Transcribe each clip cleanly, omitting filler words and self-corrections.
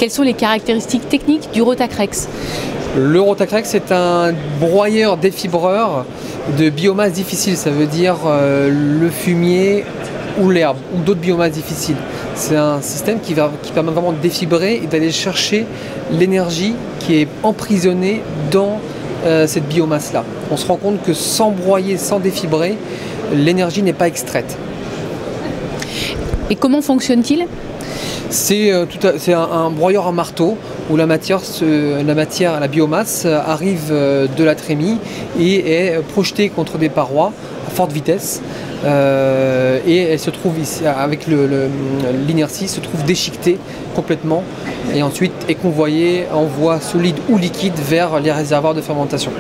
Quelles sont les caractéristiques techniques du Rotacrex? Le Rotacrex est un broyeur défibreur de biomasse difficile, ça veut dire le fumier ou l'herbe ou d'autres biomasses difficiles. C'est un système qui permet vraiment de défibrer et d'aller chercher l'énergie qui est emprisonnée dans cette biomasse-là. On se rend compte que sans broyer, sans défibrer, l'énergie n'est pas extraite. Et comment fonctionne-t-il? C'est un broyeur à marteau où la la biomasse arrive de la trémie et est projetée contre des parois à forte vitesse. Et elle se trouve ici, avec l'inertie, se trouve déchiquetée complètement et ensuite est convoyée en voie solide ou liquide vers les réservoirs de fermentation.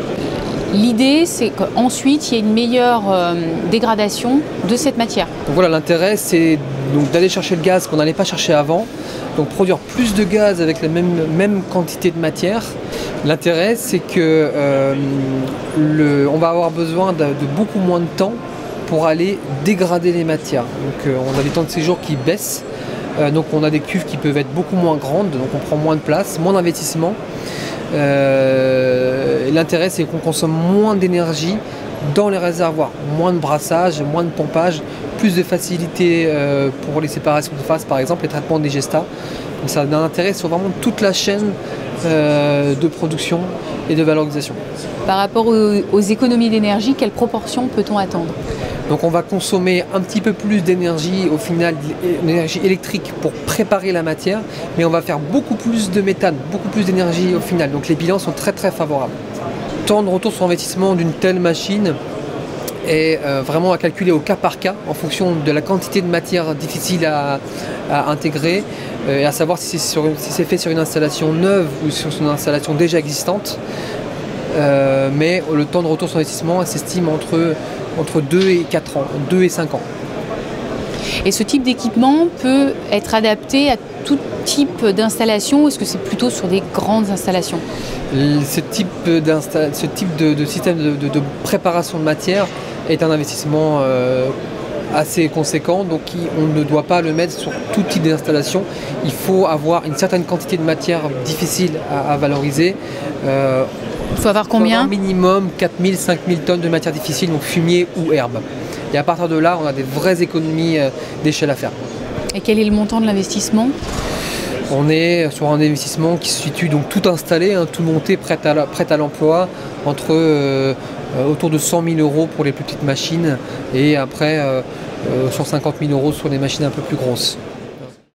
L'idée, c'est qu'ensuite, il y ait une meilleure dégradation de cette matière. Donc voilà, l'intérêt, c'est d'aller chercher le gaz qu'on n'allait pas chercher avant, donc produire plus de gaz avec la même quantité de matière. L'intérêt, c'est que on va avoir besoin de beaucoup moins de temps pour aller dégrader les matières. Donc on a des temps de séjour qui baissent, donc on a des cuves qui peuvent être beaucoup moins grandes, donc on prend moins de place, moins d'investissement. L'intérêt, c'est qu'on consomme moins d'énergie dans les réservoirs, moins de brassage, moins de pompage, plus de facilité pour les séparations de phase, par exemple, les traitements de digestat. Donc ça a un intérêt sur vraiment toute la chaîne de production et de valorisation. Par rapport aux économies d'énergie, quelle proportion peut-on attendre? Donc on va consommer un petit peu plus d'énergie, au final, d'énergie électrique pour préparer la matière, mais on va faire beaucoup plus de méthane, beaucoup plus d'énergie au final. Donc les bilans sont très très favorables. Le temps de retour sur investissement d'une telle machine est vraiment à calculer au cas par cas en fonction de la quantité de matière difficile à intégrer et à savoir si c'est fait sur une installation neuve ou sur une installation déjà existante. Mais le temps de retour sur investissement s'estime entre 2 et 4 ans, 2 et 5 ans. Et ce type d'équipement peut être adapté à tout type d'installation ou est-ce que c'est plutôt sur des grandes installations? Ce type de système de préparation de matière est un investissement assez conséquent, donc on ne doit pas le mettre sur tout type d'installation. Il faut avoir une certaine quantité de matière difficile à valoriser. Il faut avoir combien? Un minimum 4000, 5000 tonnes de matière difficile, donc fumier ou herbe. Et à partir de là, on a des vraies économies d'échelle à faire. Et quel est le montant de l'investissement? On est sur un investissement qui se situe donc tout installé, tout monté, prêt à l'emploi, autour de 100 000 € pour les plus petites machines et après 150 000 € sur les machines un peu plus grosses.